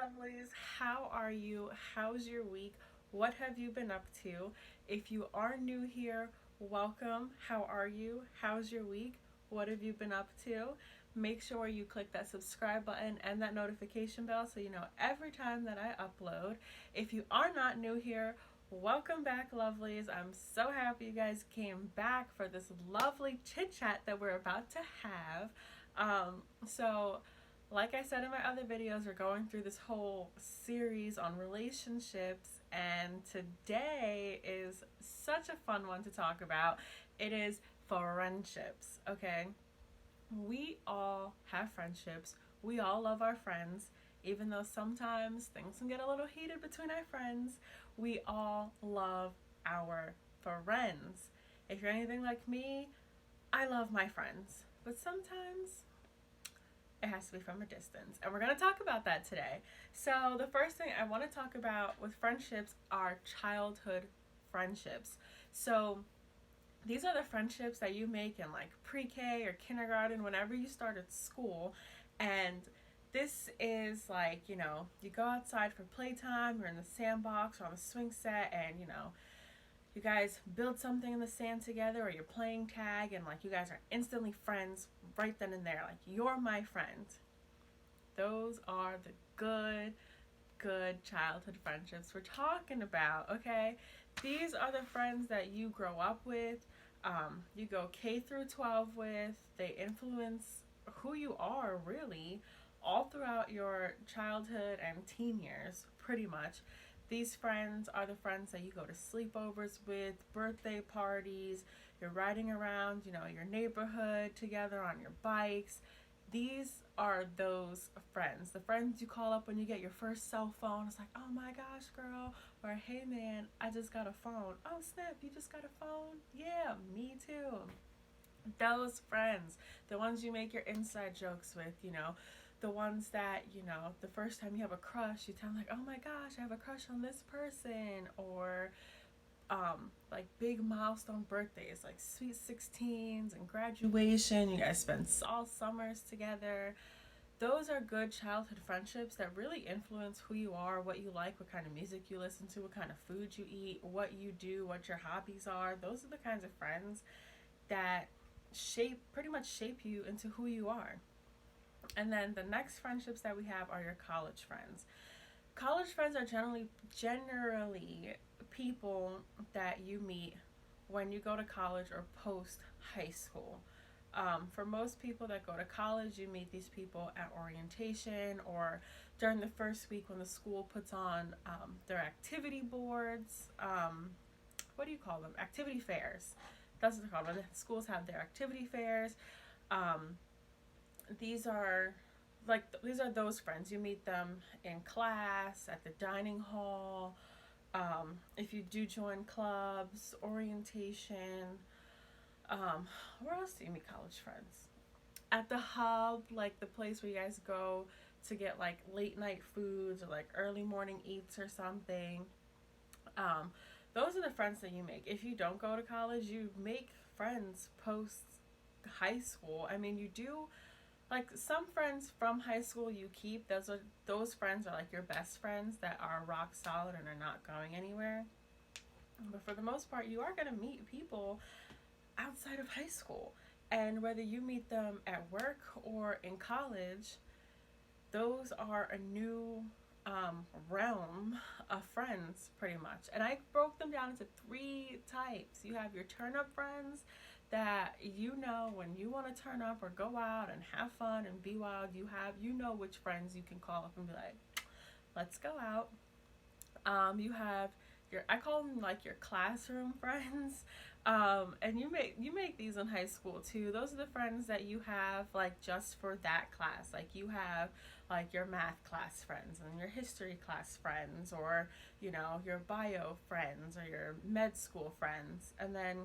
lovelies. How are you? How's your week? What have you been up to? If you are new here, welcome. How are you? How's your week? What have you been up to? Make sure you click that subscribe button and that notification bell so you know every time that I upload. If you are not new here, welcome back, lovelies. I'm so happy you guys came back for this lovely chit chat that we're about to have. So like I said in my other videos, we're going through this whole series on relationships, and today is such a fun one to talk about. It is friendships, okay? We all have friendships. We all love our friends, even though sometimes things can get a little heated between our friends. We all love our friends. If you're anything like me, I love my friends, but sometimes it has to be from a distance. And we're going to talk about that today. So, the first thing I want to talk about with friendships are childhood friendships. So, these are the friendships that you make in like pre-K or kindergarten, whenever you started school. And this is like, you go outside for playtime, you're in the sandbox or on the swing set, and you guys build something in the sand together, or you're playing tag, and like you guys are instantly friends right then and there. Like, you're my friend. Those are the good childhood friendships we're talking about, okay? These are the friends that you grow up with, you go K through 12 with. They influence who you are, really, all throughout your childhood and teen years, pretty much. These friends are the friends that you go to sleepovers with, birthday parties, you're riding around, your neighborhood together on your bikes. These are those friends. The friends you call up when you get your first cell phone. It's like, oh my gosh, girl. Or, hey man, I just got a phone. Oh snap, you just got a phone? Yeah, me too. Those friends, the ones you make your inside jokes with, the ones that, the first time you have a crush, you tell them like, oh my gosh, I have a crush on this person. Or like big milestone birthdays, like sweet 16s and graduation. You guys spend all summers together. Those are good childhood friendships that really influence who you are, what you like, what kind of music you listen to, what kind of food you eat, what you do, what your hobbies are. Those are the kinds of friends that pretty much shape you into who you are. And then the next friendships that we have are your college friends. College friends are generally people that you meet when you go to college or post high school. For most people that go to college, you meet these people at orientation or during the first week when the school puts on their activity boards. What do you call them? Activity fairs. That's what they're called. When the schools have their activity fairs. Um, these are those friends. You meet them in class, at the dining hall. If you do join clubs, orientation. Where else do you meet college friends? At the hub, like the place where you guys go to get like late night foods or like early morning eats or something. Um, those are the friends that you make. If you don't go to college, you make friends post high school. I mean, you do, like, some friends from high school you keep. Those friends are like your best friends that are rock solid and are not going anywhere. But for the most part, you are going to meet people outside of high school. And whether you meet them at work or in college, those are a new realm of friends, pretty much. And I broke them down into three types. You have your turn up friends that when you want to turn up or go out and have fun and be wild, you know which friends you can call up and be like, let's go out. You have I call them like your classroom friends. And you make these in high school too. Those are the friends that you have like just for that class. Like, you have like your math class friends and your history class friends, or your bio friends or your med school friends, and then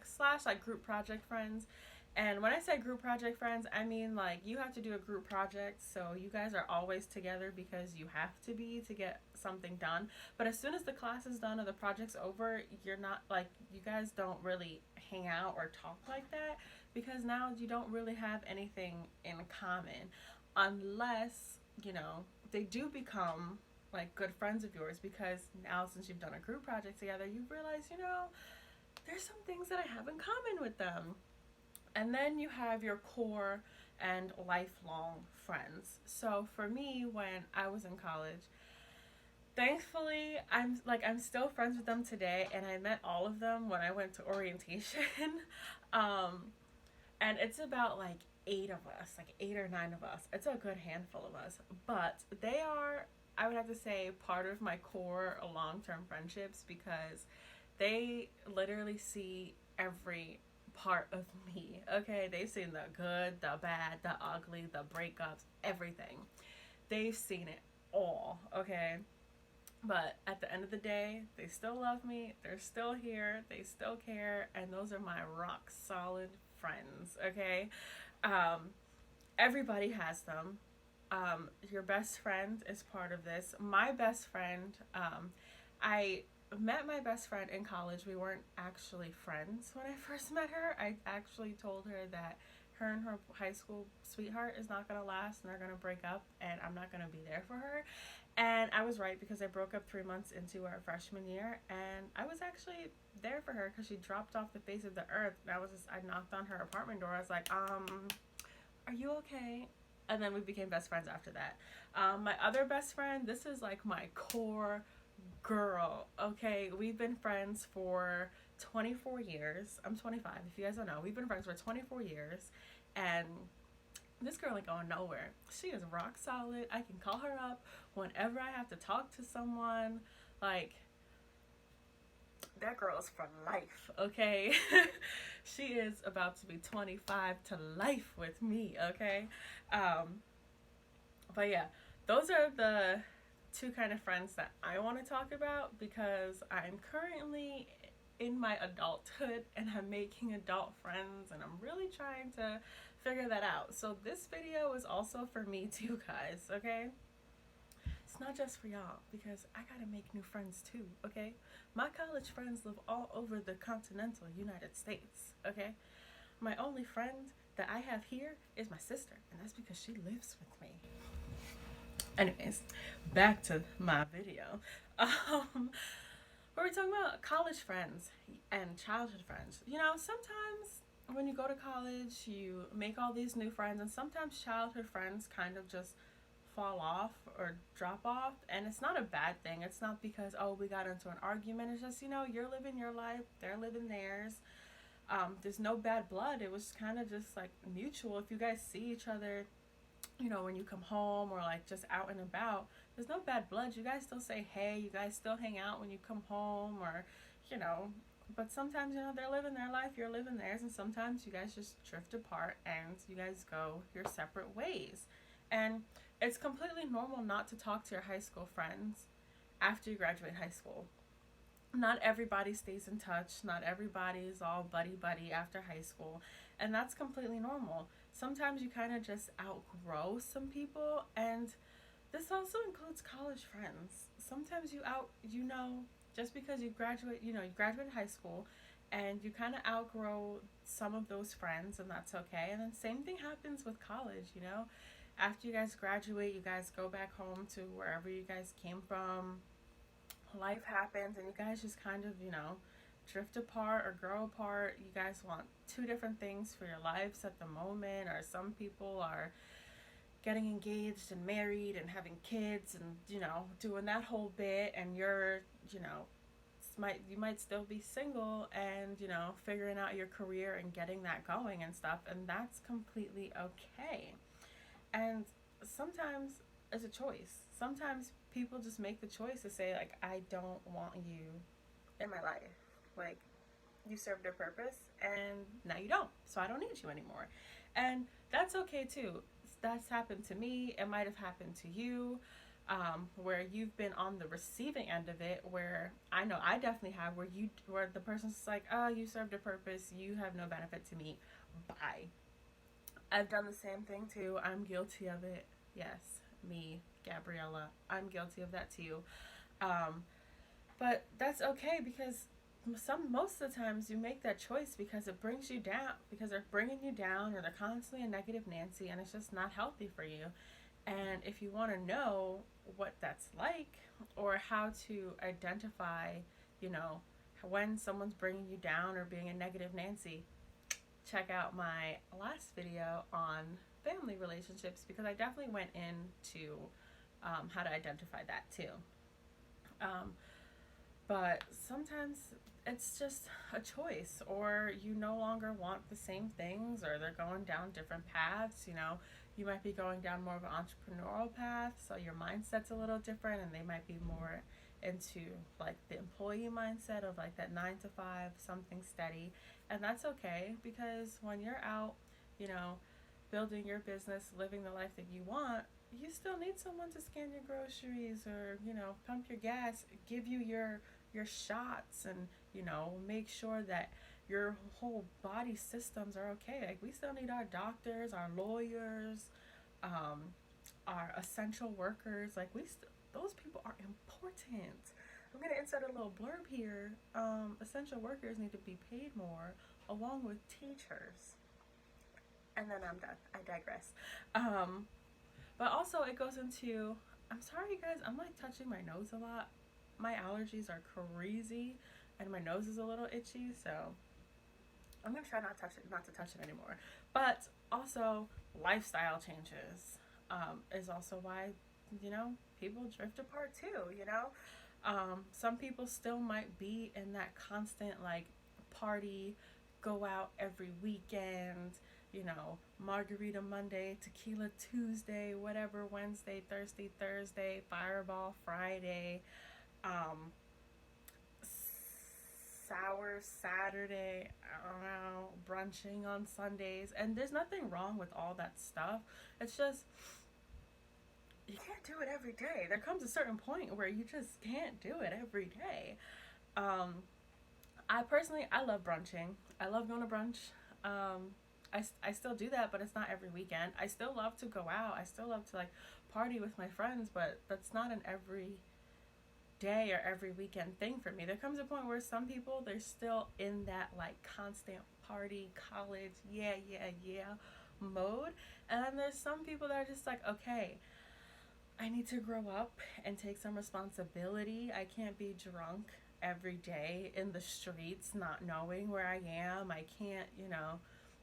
slash like group project friends. And when I say group project friends, I mean like you have to do a group project, so you guys are always together because you have to be to get something done. But as soon as the class is done or the project's over, you're not like, you guys don't really hang out or talk like that, because now you don't really have anything in common, unless you know, they do become like good friends of yours, because now since you've done a group project together, you realize, you know, there's some things that I have in common with them. And then you have your core and lifelong friends. So for me, when I was in college, thankfully I'm still friends with them today, and I met all of them when I went to orientation. um and it's about like 8 of us, like 8 or 9 of us. It's a good handful of us, but they are, I would have to say, part of my core long-term friendships, because they literally see every part of me. Okay, they've seen the good, the bad, the ugly, the breakups, everything. They've seen it all. Okay, but at the end of the day, they still love me. They're still here. They still care. And those are my rock solid friends. Okay. Um, Everybody has them. Your best friend is part of this. My best friend, I met my best friend in college. We weren't actually friends when I first met her. I actually told her that her and her high school sweetheart is not going to last, and they're going to break up, and I'm not going to be there for her. And I was right, because I broke up 3 months into our freshman year, and I was actually there for her because she dropped off the face of the earth. And I knocked on her apartment door. I was like, are you okay? And then we became best friends after that. My other best friend, this is like my core girl. Okay, we've been friends for 24 years. I'm 25, if you guys don't know. We've been friends for 24 years, and this girl ain't going nowhere. She is rock solid. I can call her up whenever I have to talk to someone. Like, that girl is for life, okay? She is about to be 25 to life with me, okay? But yeah, those are the two kind of friends that I want to talk about, because I'm currently in my adulthood and I'm making adult friends, and I'm really trying to figure that out. So this video is also for me too, guys, okay? It's not just for y'all, because I gotta make new friends too, okay? My college friends live all over the continental United States, okay? My only friend that I have here is my sister, and that's because she lives with me. Anyways, back to my video. We're talking about college friends and childhood friends. You know, sometimes when you go to college, you make all these new friends, and sometimes childhood friends kind of just fall off or drop off, and it's not a bad thing. It's not because, oh, we got into an argument. It's just, you know, you're living your life, they're living theirs. There's no bad blood. It was kind of just like mutual. If you guys see each other, you know, when you come home or like just out and about, there's no bad blood. You guys still say hey, you guys still hang out when you come home, or, you know, but sometimes, you know, they're living their life, you're living theirs, and sometimes you guys just drift apart and you guys go your separate ways. And it's completely normal not to talk to your high school friends after you graduate high school. Not everybody stays in touch. Not everybody is all buddy buddy after high school. And that's completely normal. Sometimes you kind of just outgrow some people, and this also includes college friends. Sometimes you know, just because you graduate, you know, you graduate high school and you kind of outgrow some of those friends, and that's okay. And then same thing happens with college, you know. After you guys graduate, you guys go back home to wherever you guys came from. Life happens, and you guys just kind of, you know, drift apart or grow apart. You guys want two different things for your lives at the moment, or some people are getting engaged and married and having kids and, you know, doing that whole bit, and you're, you know, you might still be single and, you know, figuring out your career and getting that going and stuff, and that's completely okay. And sometimes it's a choice. Sometimes people just make the choice to say, like, I don't want you in my life. Like, you served a purpose and now you don't. So I don't need you anymore. And that's okay too. That's happened to me. It might have happened to you, where you've been on the receiving end of it, where I know I definitely have, where the person's like, oh, you served a purpose. You have no benefit to me. Bye. I've done the same thing too. I'm guilty of it. Yes, me, Gabriella. I'm guilty of that too. Um, but that's okay, because most of the times you make that choice because it brings you down, because they're bringing you down, or they're constantly a negative Nancy, and it's just not healthy for you. And if you want to know what that's like, or how to identify, you know, when someone's bringing you down or being a negative Nancy, check out my last video on family relationships, because I definitely went into how to identify that too. Um, but sometimes it's just a choice, or you no longer want the same things, or they're going down different paths. You might be going down more of an entrepreneurial path, so your mindset's a little different, and they might be more into like the employee mindset of like that 9 to 5, something steady. And that's okay, because when you're out, you know, building your business, living the life that you want, you still need someone to scan your groceries, or pump your gas, give you your shots, and make sure that your whole body systems are okay. Like, we still need our doctors, our lawyers, um, our essential workers. Like, those people are important. I'm gonna insert a little blurb here. Essential workers need to be paid more, along with teachers. And then I'm done. I digress. But also it goes into, I'm sorry guys, I'm like touching my nose a lot. My allergies are crazy, and my nose is a little itchy, so I'm gonna try not to touch it anymore. But also, lifestyle changes is also why people drift apart too. Some people still might be in that constant like party, go out every weekend, margarita Monday, tequila Tuesday, whatever, Wednesday, Thursday, Fireball Friday, um, sour Saturday, I don't know, brunching on Sundays. And there's nothing wrong with all that stuff. It's just, you can't do it every day. There comes a certain point where you just can't do it every day. Um, I love brunching. I love going to brunch. I still do that, but it's not every weekend. I still love to go out. I still love to like party with my friends, but that's not an every day or every weekend thing for me. There comes a point where some people, they're still in that like constant party, college, yeah mode. And then there's some people that are just like, okay, I need to grow up and take some responsibility. I can't be drunk every day in the streets, not knowing where I am. I can't,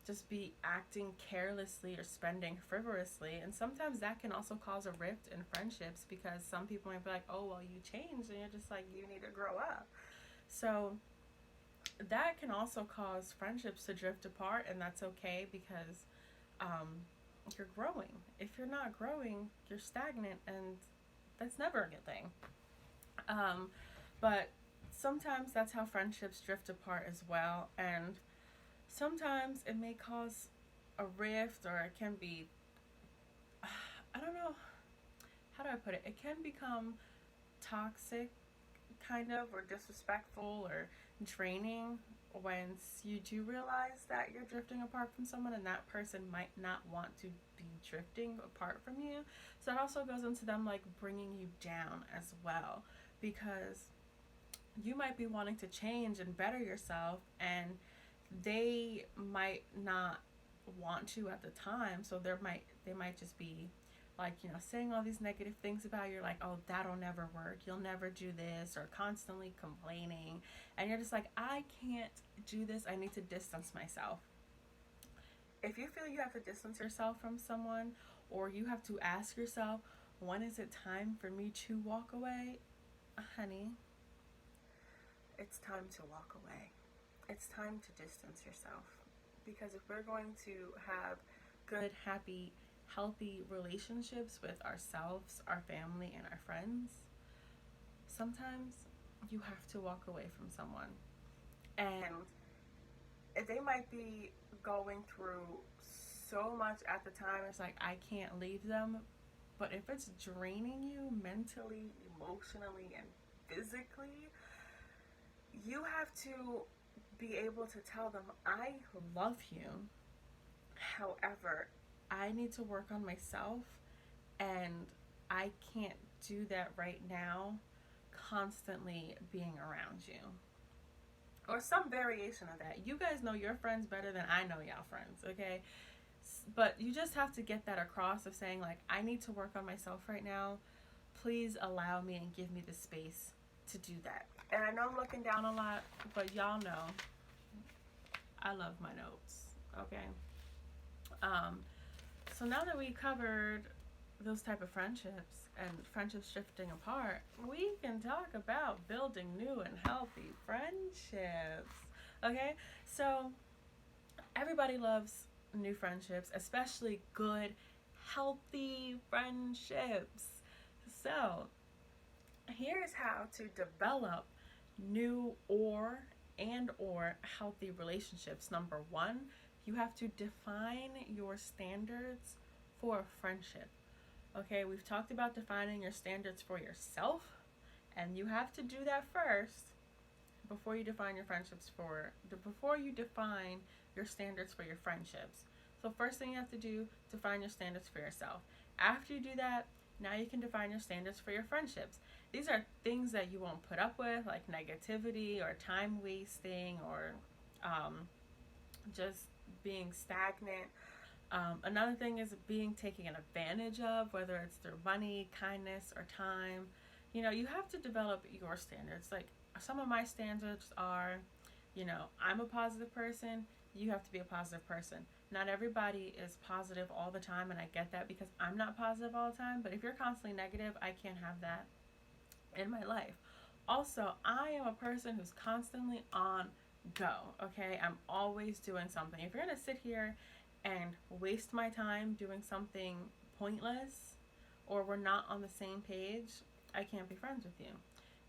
just be acting carelessly or spending frivolously. And sometimes that can also cause a rift in friendships, because some people might be like, oh, well, you changed. And you're just like, you need to grow up. So that can also cause friendships to drift apart. And that's okay, because you're growing. If you're not growing, you're stagnant. And that's never a good thing. But sometimes that's how friendships drift apart as well. And sometimes it may cause a rift, or it can be, I don't know, how do I put it? It can become toxic, kind of, or disrespectful, or draining, once you do realize that you're drifting apart from someone, and that person might not want to be drifting apart from you. So it also goes into them like bringing you down as well, because you might be wanting to change and better yourself, and they might not want to at the time. So they might just be like, saying all these negative things about you. Like, oh, that'll never work, you'll never do this, or constantly complaining. And you're just like, I can't do this, I need to distance myself. If you feel you have to distance yourself from someone, or you have to ask yourself, when is it time for me to walk away? Honey, it's time to walk away. It's time to distance yourself. Because if we're going to have good, happy, healthy relationships with ourselves, our family, and our friends, sometimes you have to walk away from someone. And they might be going through so much at the time, it's like, I can't leave them. But if it's draining you mentally, emotionally, and physically, you have to be able to tell them, I love you. However, I need to work on myself, and I can't do that right now, constantly being around you. Or some variation of that. You guys know your friends better than I know y'all friends, okay? But you just have to get that across of saying, like, I need to work on myself right now. Please allow me and give me the space to do that. And I know I'm looking down a lot, but y'all know I love my notes. Okay. Um, so now that we covered those type of friendships and friendships drifting apart, we can talk about building new and healthy friendships. Okay? So everybody loves new friendships, especially good, healthy friendships. So here's how to develop new or healthy relationships. Number one, you have to define your standards for a friendship. Okay, we've talked about defining your standards for yourself, and you have to do that first before you define your friendships before you define your standards for your friendships. So first thing you have to do, define your standards for yourself. After you do that, now you can define your standards for your friendships. These are things that you won't put up with, like negativity or time wasting or just being stagnant. Another thing is being taken advantage of, whether it's through money, kindness, or time. You have to develop your standards. Like, some of my standards are, I'm a positive person. You have to be a positive person. Not everybody is positive all the time, and I get that because I'm not positive all the time. But if you're constantly negative, I can't have that in my life. Also, I am a person who's constantly on go. Okay, I'm always doing something. If you're gonna sit here and waste my time doing something pointless, or we're not on the same page, I can't be friends with you.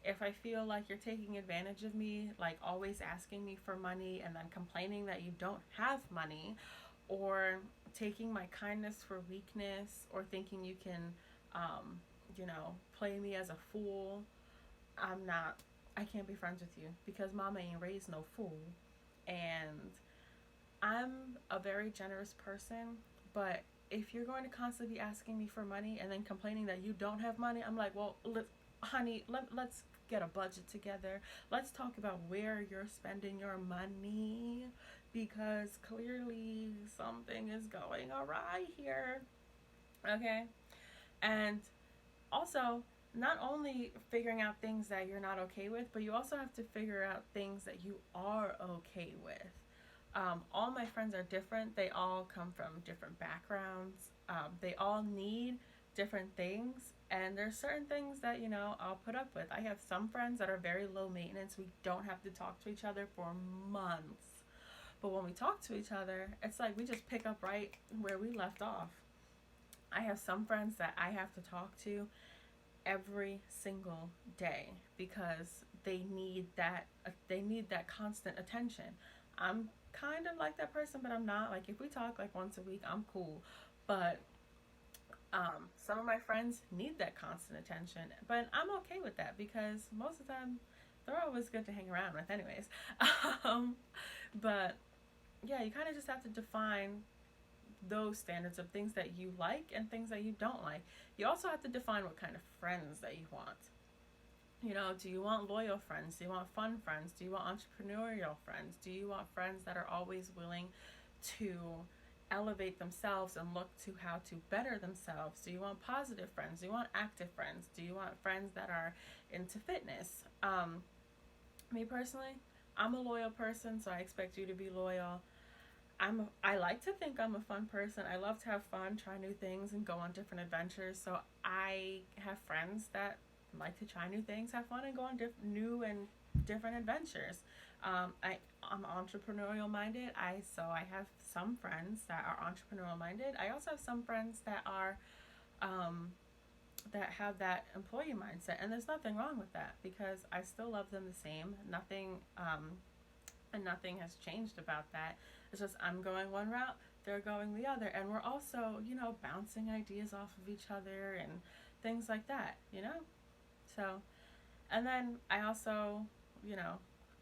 If I feel like you're taking advantage of me, like always asking me for money and then complaining that you don't have money, or taking my kindness for weakness, or thinking you can, play me as a fool, I can't be friends with you because mama ain't raised no fool. And I'm a very generous person, but if you're going to constantly be asking me for money and then complaining that you don't have money, I'm like, well, honey, let's get a budget together. Let's talk about where you're spending your money, because clearly something is going awry here. Okay? And also, not only figuring out things that you're not okay with, but you also have to figure out things that you are okay with. All my friends are different. They all come from different backgrounds. They all need different things. And there's certain things that, I'll put up with. I have some friends that are very low maintenance. We don't have to talk to each other for months. But when we talk to each other, it's like we just pick up right where we left off. I have some friends that I have to talk to every single day because they need that constant attention. I'm kind of like that person, but I'm not. Like, if we talk like once a week, I'm cool. But some of my friends need that constant attention, but I'm okay with that because most of the time they're always good to hang around with anyways. um, but yeah, you kind of just have to define those standards of things that you like and things that you don't like. You also have to define what kind of friends that you want. Do you want loyal friends? Do you want fun friends? Do you want entrepreneurial friends? Do you want friends that are always willing to elevate themselves and look to how to better themselves? Do you want positive friends? Do you want active friends? Do you want friends that are into fitness? Me personally, I'm a loyal person, so I expect you to be loyal. I like to think I'm a fun person. I love to have fun, try new things, and go on different adventures. So I have friends that like to try new things, have fun, and go on new and different adventures. I'm entrepreneurial minded. I have some friends that are entrepreneurial minded. I also have some friends that are that have that employee mindset, and there's nothing wrong with that because I still love them the same. Nothing has changed about that. It's just I'm going one route, they're going the other, and we're also, bouncing ideas off of each other and things like that. So, and then I also,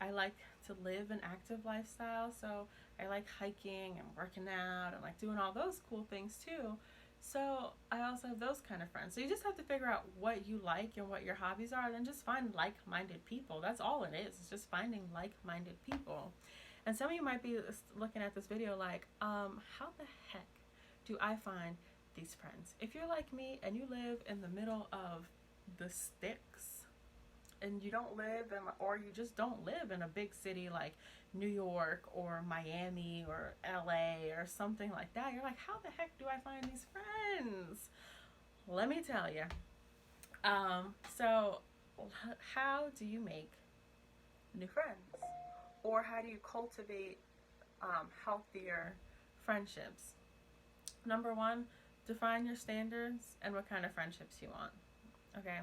I like to live an active lifestyle, so I like hiking and working out and like doing all those cool things too. So I also have those kind of friends. So you just have to figure out what you like and what your hobbies are, and then just find like-minded people. That's all it is. It's just finding like-minded people. And some of you might be looking at this video like, how the heck do I find these friends? If you're like me and you live in the middle of the sticks, and you don't live in, or you just don't live in a big city like New York or Miami or LA or something like that, you're like, how the heck do I find these friends? Let me tell you. So how do you make new friends? Or how do you cultivate healthier friendships? Number one, define your standards and what kind of friendships you want. Okay?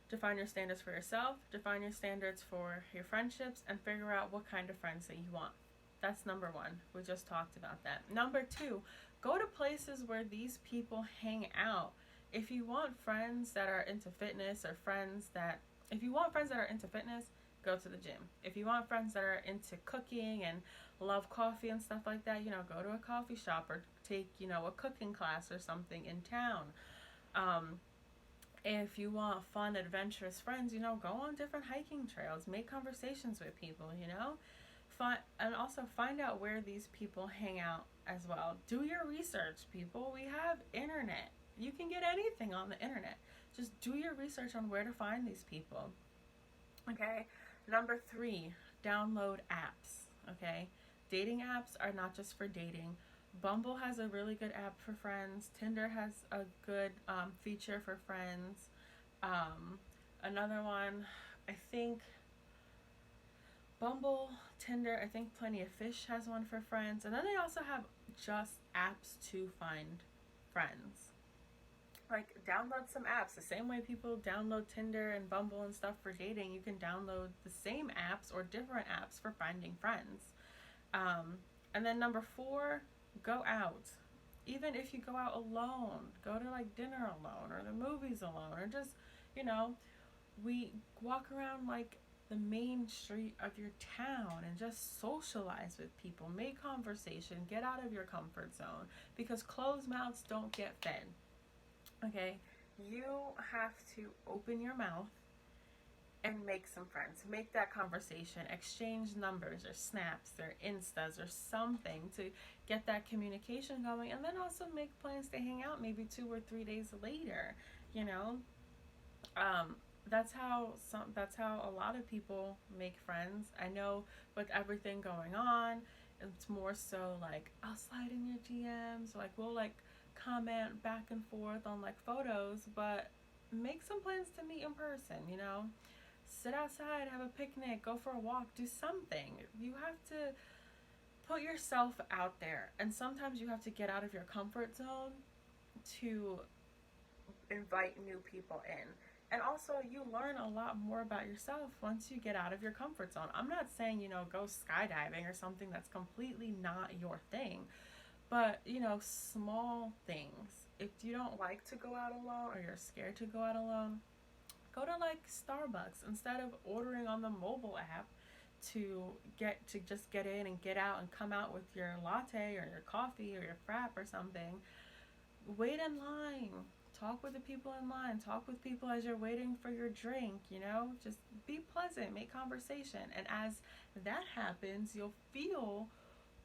Define your standards for yourself, define your standards for your friendships, and figure out what kind of friends that you want. That's number one. We just talked about that. Number two, go to places where these people hang out. If you want friends that are into fitness, or if you want friends that are into fitness, go to the gym. If you want friends that are into cooking and love coffee and stuff like that, go to a coffee shop or take, a cooking class or something in town. If you want fun, adventurous friends, go on different hiking trails, make conversations with people, and also find out where these people hang out as well. Do your research, people. We have internet. You can get anything on the internet. Just do your research on where to find these people. Okay? Number three, download apps. Okay? Dating apps are not just for dating. Bumble has a really good app for friends. Tinder has a good feature for friends. Another one, I think Bumble, Tinder, I think Plenty of Fish has one for friends. And then they also have just apps to find friends. Like, download some apps. The same way people download Tinder and Bumble and stuff for dating, you can download the same apps or different apps for finding friends. And then number four, go out. Even if you go out alone, go to like dinner alone or the movies alone, or just, we walk around like the main street of your town and just socialize with people, make conversation, get out of your comfort zone, because closed mouths don't get fed. Okay? You have to open your mouth and make some friends. Make that conversation, exchange numbers or snaps or instas or something to get that communication going, and then also make plans to hang out maybe 2 or 3 days later. That's how a lot of people make friends. I know with everything going on, it's more so like, I'll slide in your DMs, like we'll like comment back and forth on like photos, but make some plans to meet in person. Sit outside, have a picnic, go for a walk, do something. You have to put yourself out there, and sometimes you have to get out of your comfort zone to invite new people in. And also, you learn a lot more about yourself once you get out of your comfort zone. I'm not saying, go skydiving or something that's completely not your thing, but, small things. If you don't like to go out alone, or you're scared to go out alone, go to like Starbucks instead of ordering on the mobile app to just get in and get out and come out with your latte or your coffee or your frap or something. Wait in line. Talk with the people in line. Talk with people as you're waiting for your drink, Just be pleasant, make conversation. And as that happens, you'll feel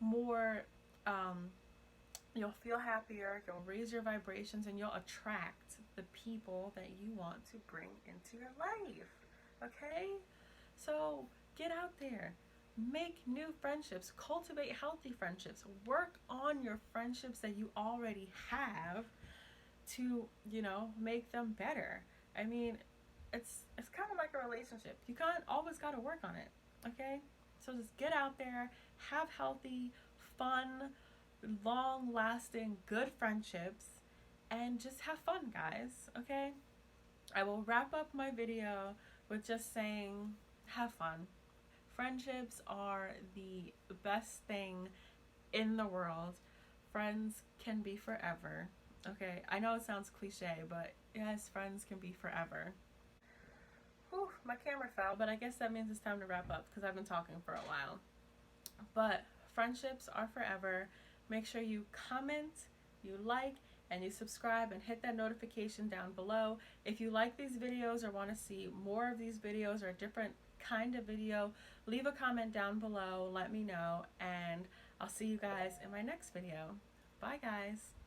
more, you'll feel happier, you'll raise your vibrations, and you'll attract the people that you want to bring into your life. Okay? So get out there, make new friendships, cultivate healthy friendships, work on your friendships that you already have to, make them better. I mean, it's kind of like a relationship. You can't always got to work on it. Okay? So just get out there, have healthy, fun, long-lasting, good friendships, and just have fun, guys. Okay? I will wrap up my video with just saying, have fun. Friendships are the best thing in the world. Friends can be forever. Okay, I know it sounds cliche, but yes, friends can be forever. Whew, my camera fell, but I guess that means it's time to wrap up because I've been talking for a while. But friendships are forever. Make sure you comment, you like, and you subscribe, and hit that notification down below. If you like these videos or want to see more of these videos or a different kind of video, leave a comment down below, let me know, and I'll see you guys in my next video. Bye, guys.